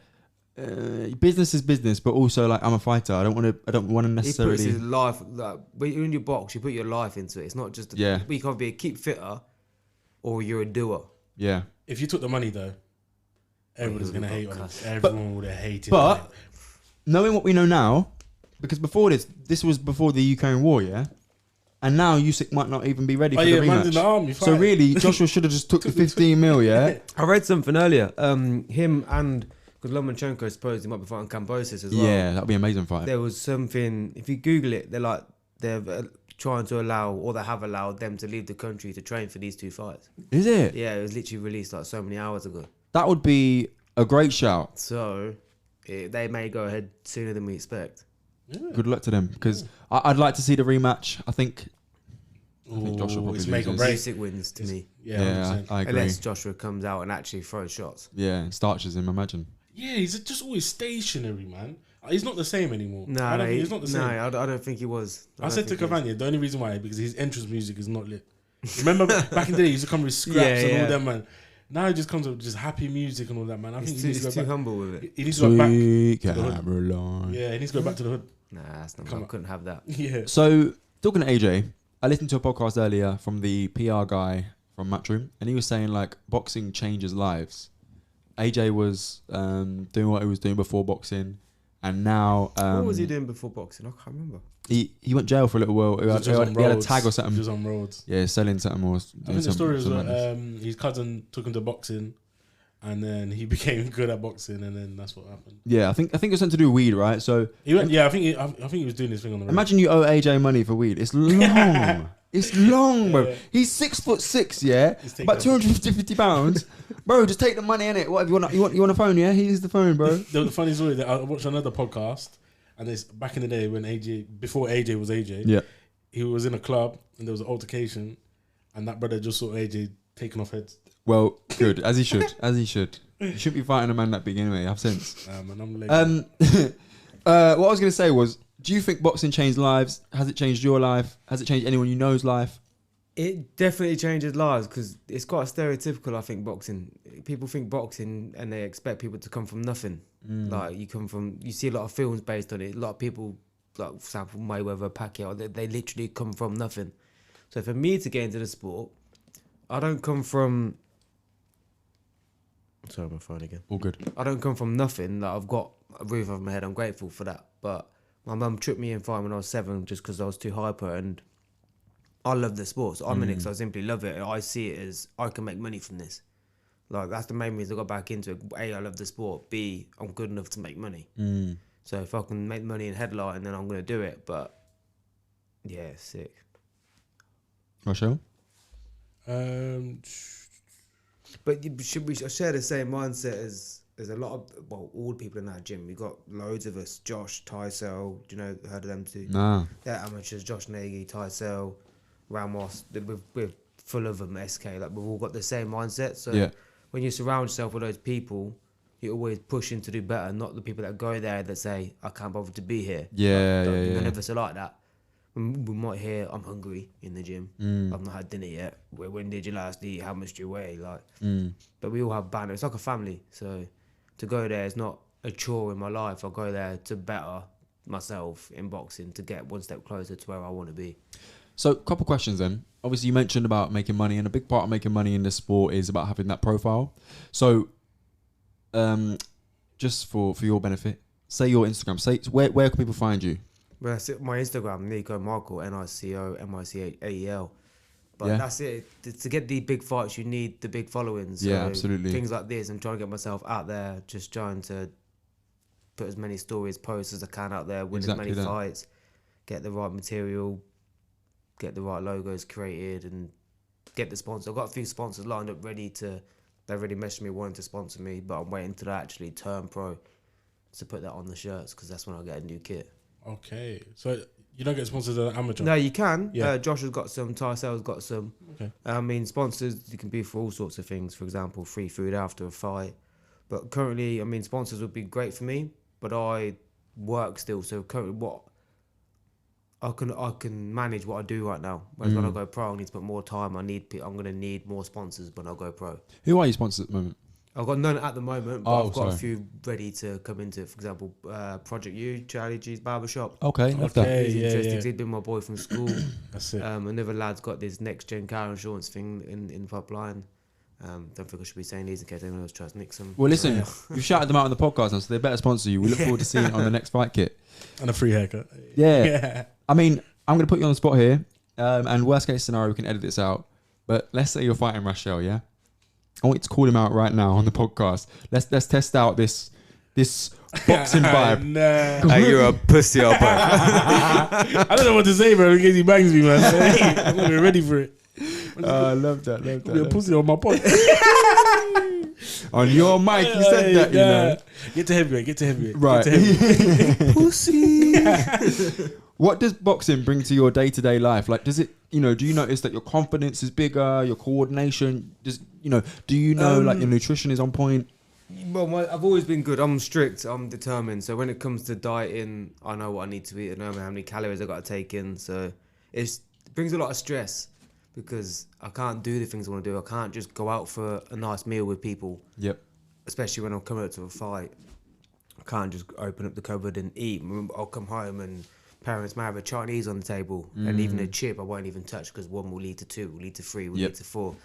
business is business, but also like I'm a fighter. I don't want to necessarily. He puts his life like when you're in your box, you put your life into it. It's not just you can't be a keep fitter or you're a doer. Yeah. If you took the money though, everyone's gonna hate on it. Everyone would have hated. But knowing what we know now, because before this was before the Ukraine war, yeah. And now Usyk might not even be ready for the rematch. Man's in the army. So really, Joshua should have just took the 15 mil, yeah. I read something earlier. Him and because Lomachenko supposed he might be fighting Kambosos as well. Yeah, that'd be an amazing fight. There was something. If you Google it, they're trying to allow, or they have allowed them to leave the country to train for these two fights. Is it? Yeah, it was literally released like so many hours ago. That would be a great shout. So they may go ahead sooner than we expect. Yeah. Good luck to them, because I'd like to see the rematch. I think Joshua probably it's make or loses. break. Usyk wins to me. Yeah, 100%. I agree. Unless Joshua comes out and actually throws shots. Yeah, and starches him, imagine. Yeah, he's just always stationary, man. He's not the same anymore. No, he's not the same. No, I don't think he was. I said to Cavani, the only reason why because his entrance music is not lit. Remember back in the day, he used to come with scraps and all that, man. Now he just comes with just happy music and all that, man. I think he's too humble with it. He needs to go back Sweet to the hood. Caroline. Yeah, he needs to go back to the hood. Nah, that's not. I couldn't have that. Yeah. So, talking to AJ, I listened to a podcast earlier from the PR guy from Matchroom, and he was saying like boxing changes lives. AJ was doing what he was doing before boxing, and now what was he doing before boxing? I can't remember. He went jail for a little while. He had a tag or something. He was on roads. Yeah, selling something or. I think the story was that his cousin took him to boxing, and then he became good at boxing, and then that's what happened. Yeah, I think it was something to do with weed, right? So he went. Yeah, I think he was doing his thing on the road. Imagine you owe AJ money for weed. It's long. It's long, bro. He's 6'6", yeah, about 250 pounds. Bro, just take the money in it. What you want a phone? Yeah, here's the phone, bro. The funny story that I watched another podcast, and it's back in the day when before AJ was AJ. Yeah, he was in a club and there was an altercation, and that brother just saw AJ taking off heads. Well, good, as he should, You shouldn't be fighting a man that big anyway. Have sense. Man, I'm late. What I was gonna say was, do you think boxing changed lives? Has it changed your life? Has it changed anyone you know's life? It definitely changes lives because it's quite stereotypical. I think boxing. People think boxing and they expect people to come from nothing. Like you see a lot of films based on it. A lot of people, like for example Mayweather, Pacquiao, they literally come from nothing. So for me to get into the sport, I don't come from. Sorry, my phone again. All good. I don't come from nothing. Like I've got a roof over my head. I'm grateful for that. But my mum tripped me in fighting when I was 7 just because I was too hyper, and I love the sport. So I'm in it because I simply love it. I see it as I can make money from this. Like that's the main reason I got back into it. A, I love the sport. B, I'm good enough to make money. So if I can make money in headlining, then I'm gonna do it. But yeah, sick. Rochelle? But should we share the same mindset as there's a lot of, well, all the people in our gym. We got loads of us. Josh, Tysell, do you know, heard of them too? Nah. They're amateurs. Josh Nagy, Tysell, Ramos. We're full of them, SK. Like we've all got the same mindset. So when you surround yourself with those people, you're always pushing to do better, not the people that go there that say, I can't bother to be here. None of us are like that. We might hear, I'm hungry in the gym. I've not had dinner yet. When did you last eat? How much do you weigh? But we all have banter. It's like a family. So to go there is not a chore in my life. I go there to better myself in boxing, to get one step closer to where I want to be. So, a couple questions then. Obviously, you mentioned about making money, and a big part of making money in this sport is about having that profile. So, just for your benefit, say your Instagram. Say where can people find you? Well, that's it. My Instagram, Nico Michael, NICO MICHAEL. But that's it. To get the big fights, you need the big followings. So absolutely. Things like this, I'm trying to get myself out there, just trying to put as many stories, posts as I can out there, win as many fights, get the right material, get the right logos created, and get the sponsor. I've got a few sponsors lined up ready to. They've already messaged me wanting to sponsor me, but I'm waiting to actually turn pro to put that on the shirts because that's when I get a new kit. Okay, so you don't get sponsored as an amateur? No, you can. Yeah. Josh has got some. Tysell's got some. Okay. I mean, sponsors you can be for all sorts of things. For example, free food after a fight. But currently, I mean, sponsors would be great for me. But I work still, so currently, what I can manage what I do right now. Whereas when I go pro, I need to put more time. I'm gonna need more sponsors when I go pro. Who are you sponsors at the moment? I've got none at the moment, but I've got a few ready to come into it. For example, Project U, Charlie G's barbershop. Okay, love that. He's interesting 'cause he's been my boy from school. That's it. Another lad's got this next gen car insurance thing in the pipeline. Don't think I should be saying these in case anyone else tries to nick some. Well, listen, you've shouted them out on the podcast now, so they better sponsor you. We look forward to seeing it on the next fight kit. And a free haircut. Yeah. I mean, I'm going to put you on the spot here, and worst case scenario, we can edit this out. But let's say you're fighting Rochelle, yeah? I want you to call him out right now on the podcast. Let's test out this boxing vibe. Nah. Hey, you're a pussy, Albert. I don't know what to say, bro, in case he bangs me, man. I'm not even ready for it. I love that. Be a pussy on my pod. On your mic, you said that, you know. Get to heavyweight. Right. Get to heavyweight. Pussy. What does boxing bring to your day-to-day life? Like, does it, do you notice that your confidence is bigger, your coordination, do you know like your nutrition is on point? Well, I've always been good. I'm strict. I'm determined. So when it comes to dieting, I know what I need to eat. I know how many calories I got to take in. So it brings a lot of stress because I can't do the things I want to do. I can't just go out for a nice meal with people. Yep. Especially when I'm coming up to a fight. I can't just open up the cupboard and eat. I'll come home and parents may have a Chinese on the table and even a chip I won't even touch because one will lead to 2, will lead to 3, will lead to 4.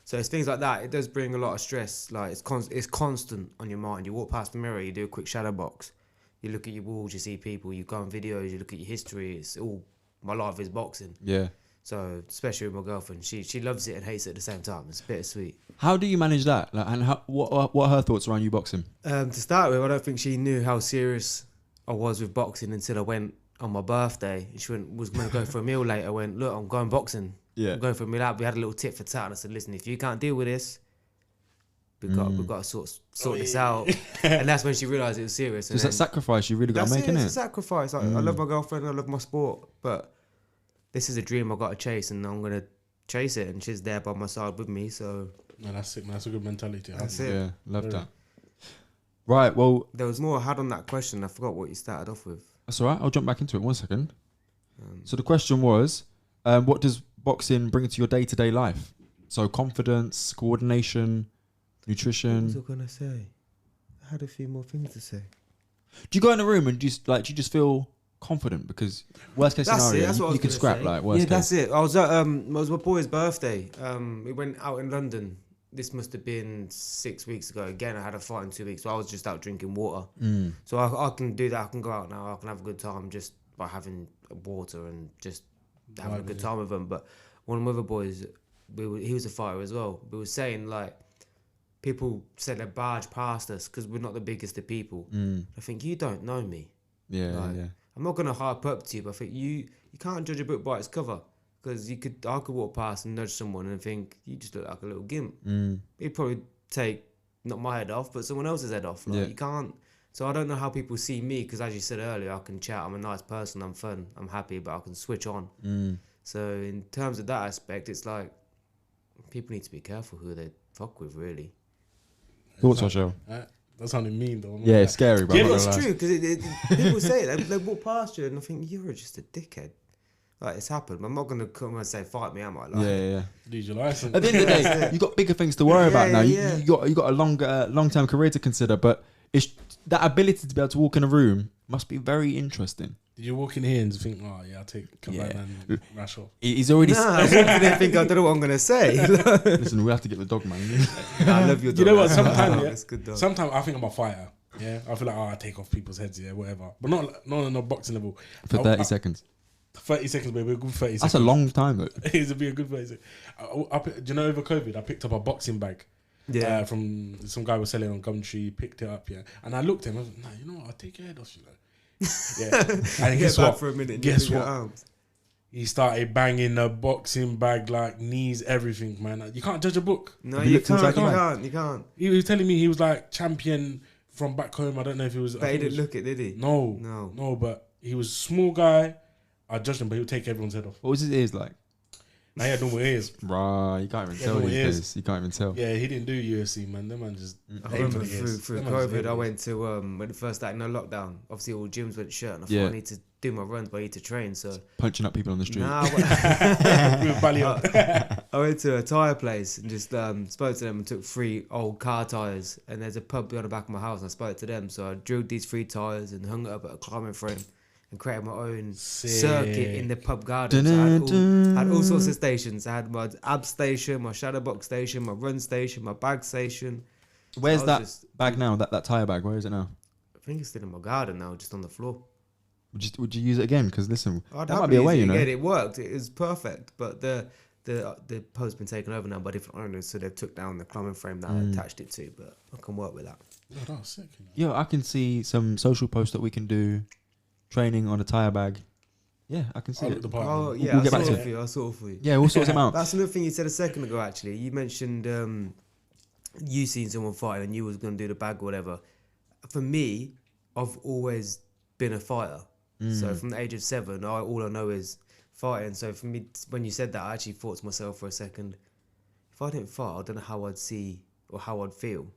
So it's things like that. It does bring a lot of stress. Like it's constant on your mind. You walk past the mirror, you do a quick shadow box. You look at your walls, you see people. You go on videos, you look at your history. It's all my life is boxing. Yeah. So especially with my girlfriend, she loves it and hates it at the same time. It's bittersweet. How do you manage that? Like, and what are her thoughts around you boxing? To start with, I don't think she knew how serious I was with boxing until I went on my birthday. She was going to go for a meal later. I went, look, I'm going boxing. Yeah. I'm going for a meal out. We had a little tit for tat. And I said, listen, if you can't deal with this, we've got to sort this out. And that's when she realised it was serious. So it's that sacrifice you really got to make, It's innit? a sacrifice. I love my girlfriend. I love my sport. But this is a dream I got to chase, and I'm going to chase it. And she's there by my side with me. So No, that's sick, man. That's a good mentality. That's it. Yeah, love that. Right, well, there was more I had on that question. I forgot what you started off with. that's all right. I'll jump back into it. 1 second. So the question was, what does boxing bring to your day-to-day life? So confidence, coordination, nutrition. What was I going to say? I had a few more things to say. Do you go in a room and do you just feel confident? Because worst case scenario, that's what I you was can gonna scrap say. like worst case. That's it. I was at it was my boy's birthday. We went out in London. This must have been 6 weeks ago. Again, I had a fight in 2 weeks, so I was just out drinking water. So I can do that. I can go out now. I can have a good time just by having water and just having a good time with them. But one of my other boys, he was a fighter as well. We were saying like, people said they barge past us because we're not the biggest of people. I think you don't know me. Yeah, Like, yeah. I'm not gonna hype up to you, but I think you can't judge a book by its cover, because I could walk past and nudge someone and think you just look like a little gimp. He'd probably take not my head off, but someone else's head off. Like, you can't. So I don't know how people see me, because as you said earlier, I can chat. I'm a nice person. I'm fun. I'm happy, but I can switch on. So in terms of that aspect, it's like people need to be careful who they fuck with, really. Thoughts, Rachel? That sounded mean, though. Yeah, it's scary, bro. Yeah, I'm not It's gonna lie. true, because people say it. They walk past you and I think you're just a dickhead. Like, it's happened. I'm not going to come and say, fight me, am I? Like, Yeah. Lose your license. At the end of the day, you got bigger things to worry about now. Yeah. You got a long-term career to consider, but it's that ability to be able to walk in a room must be very interesting. Did you walk in here and think, oh, yeah, I'll come back and rash off? He's already. I didn't think I don't know what I'm going to say. Listen, we have to get the dog, man. I love your dog. You know what? Sometimes, It's good dog. sometimes I think I'm a fighter. Yeah, I feel like, I take off people's heads, yeah, whatever. But not on a boxing level. For 30 seconds. 30 seconds, baby, a good 30 seconds. That's a long time, though. It's be a good 30 seconds. Do you know, over COVID, I picked up a boxing bag. Yeah. From some guy was selling on Gumtree, picked it up, yeah. And I looked at him, I was like, nah, you know what, I'll take your head off, you know. Yeah. And guess Get back what? for a minute. Guess your what? arms. He started banging the boxing bag, like knees, everything, man. You can't judge a book. No, Have you you looked inside can't. the You can't. He was telling me he was like champion from back home. I don't know if he was. But he didn't look it, did he? No, but he was a small guy. I judged him, but he would take everyone's head off. What was his ears like? Now he had normal ears. Right, you can't even tell no these ears. days. You can't even tell. Yeah, he didn't do UFC, man. Them man just. I remember through COVID, I went to when the first like no lockdown. Obviously, all gyms went shut, and I thought I need to do my runs, but I need to train. So Punching up people on the street. nah, I went to a tyre place and just spoke to them and took 3 old car tyres. And there's a pub behind the back of my house, and I spoke to them. So I drilled these 3 tyres and hung it up at a climbing frame and created my own circuit in the pub garden. So I had all sorts of stations. I had my ab station, my shadow box station, my run station, my bag station. Where's that bag now? That tyre bag, where is it now? I think it's still in my garden now, just on the floor. Would you use it again? Because listen, I'd that might be a way, you know. Again, it worked. It was perfect. But the pub's been taken over now by different owners, so they've took down the climbing frame that I attached it to. But I can work with that. Oh, that was sick. You know? Yeah, I can see some social posts that we can do. Training on a tyre bag. Yeah, I can see I'll it. look the part. Oh yeah, We'll I get back saw to it it. for you. I saw it for you. Yeah, we'll sort them out. That's another thing you said a second ago. Actually, you mentioned you seen someone fighting and you was going to do the bag or whatever. For me, I've always been a fighter. So from the age of 7, all I know is fighting. So for me, when you said that, I actually thought to myself for a second, if I didn't fight, I don't know how I'd see or how I'd feel.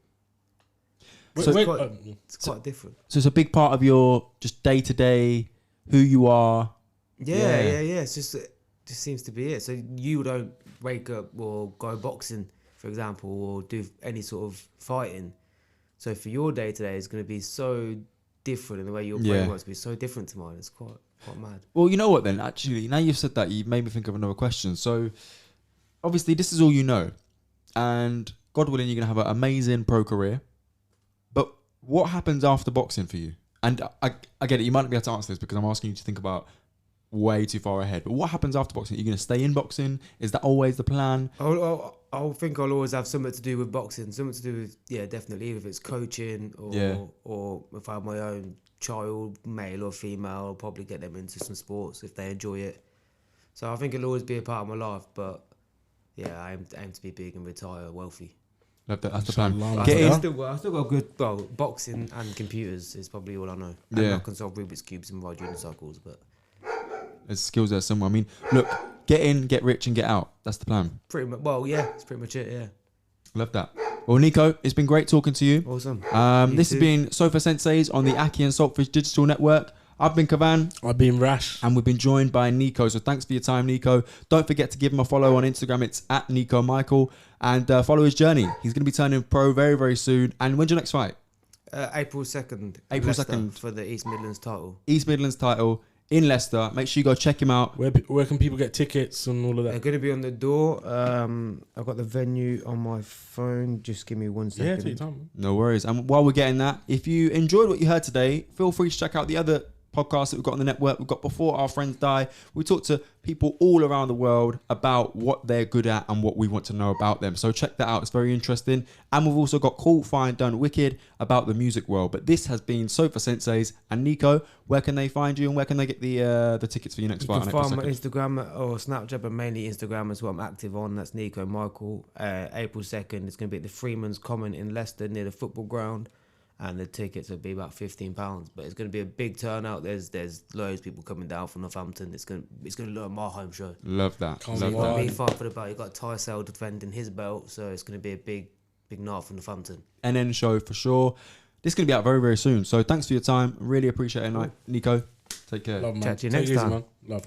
So- It's quite different. So it's a big part of your just day to day, who you are. Yeah. It's just it just seems to be it. So you don't wake up or go boxing, for example, or do any sort of fighting. So for your day to day, it's going to be so different, and the way your brain works will be so different to mine. It's quite mad. Well, you know what then? Actually, now you've said that, you've made me think of another question. So obviously, this is all you know, and God willing, you're gonna have an amazing pro career. But what happens after boxing for you? And I get it. You might not be able to answer this because I'm asking you to think about way too far ahead. But what happens after boxing? Are you going to stay in boxing? Is that always the plan? I think I'll always have something to do with boxing. Something to do with, definitely. Either if it's coaching or if I have my own child, male or female, I'll probably get them into some sports if they enjoy it. So I think it'll always be a part of my life. But yeah, I aim to be big and retire wealthy. Love that. That's the plan. I still got good. Well, boxing and computers is probably all I know. And I can solve Rubik's cubes and ride unicycles, but there's skills there somewhere. I mean, look, get in, get rich, and get out. That's the plan. Pretty much. Well, yeah, it's pretty much it. Yeah. Love that. Well, Nico, it's been great talking to you. Awesome. This has been Sofa Sensei's on the akhi&saltfish digital network. I've been Keiron. I've been Rash. And we've been joined by Nico. So thanks for your time, Nico. Don't forget to give him a follow on Instagram. It's at Nico Michael. And follow his journey. He's going to be turning pro very, very soon. And when's your next fight? April 2nd. April 2nd. For the East Midlands title. East Midlands title in Leicester. Make sure you go check him out. Where can people get tickets and all of that? They're going to be on the door. I've got the venue on my phone. Just give me 1 second. Yeah, take your time, man. No worries. And while we're getting that, if you enjoyed what you heard today, feel free to check out the other podcasts that we've got on the network. We've got Before Our Friends Die. We talk to people all around the world about what they're good at and what we want to know about them. So check that out. It's very interesting. And we've also got Cool, Fine, Done, Wicked about the music world. But this has been Sofa Sensei's. And Nico, where can they find you and where can they get the tickets for your next fight? You can find my Instagram or Snapchat, but mainly Instagram is what I'm active on. That's Nico Michael. April 2nd, it's going to be at the Freeman's Common in Leicester near the football ground. And the tickets will be about £15, but it's going to be a big turnout. There's loads of people coming down from Northampton. It's going to look like my home show. Love that. So you got me fight for the belt. You got Tyrsell defending his belt, so it's going to be a big night for Northampton. NN show for sure. This is going to be out very, very soon. So thanks for your time. Really appreciate it, Cool. Nico. Take care. Love, man. Chat to you Take next it easy, time. man. Love.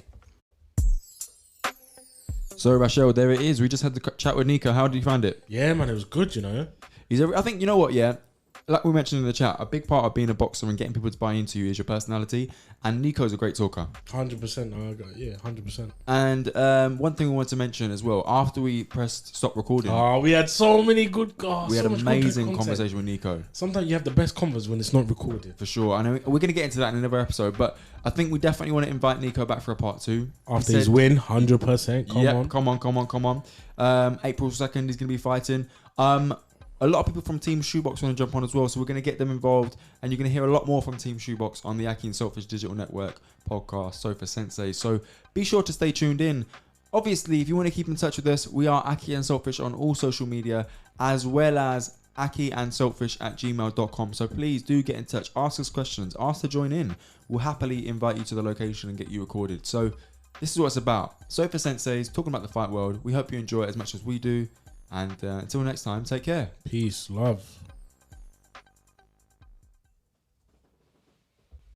So Rachel, there it is. We just had the chat with Nico. How did you find it? Yeah, man, it was good, you know. I think, you know what, yeah? Like we mentioned in the chat, a big part of being a boxer and getting people to buy into you is your personality. And Nico's a great talker. 100%. Yeah, 100%. And one thing we wanted to mention as well, after we pressed stop recording, we had so many good we had an amazing conversation with Nico. Sometimes you have the best convos when it's not recorded. For sure. I know we're going to get into that in another episode, but I think we definitely want to invite Nico back for a part 2. After his win, 100%. Come on. April 2nd, he's going to be fighting. A lot of people from Team Shoebox want to jump on as well, so we're going to get them involved, and you're going to hear a lot more from Team Shoebox on the akhi&saltfish digital network podcast, Sofa Sensei. So be sure to stay tuned in. Obviously, if you want to keep in touch with us, we are akhi&saltfish on all social media, as well as akhi&saltfish@gmail.com. So please do get in touch, ask us questions, ask to join in. We'll happily invite you to the location and get you recorded. So this is what it's about. Sofa Sensei's talking about the fight world. We hope you enjoy it as much as we do. And until next time, take care. Peace, love.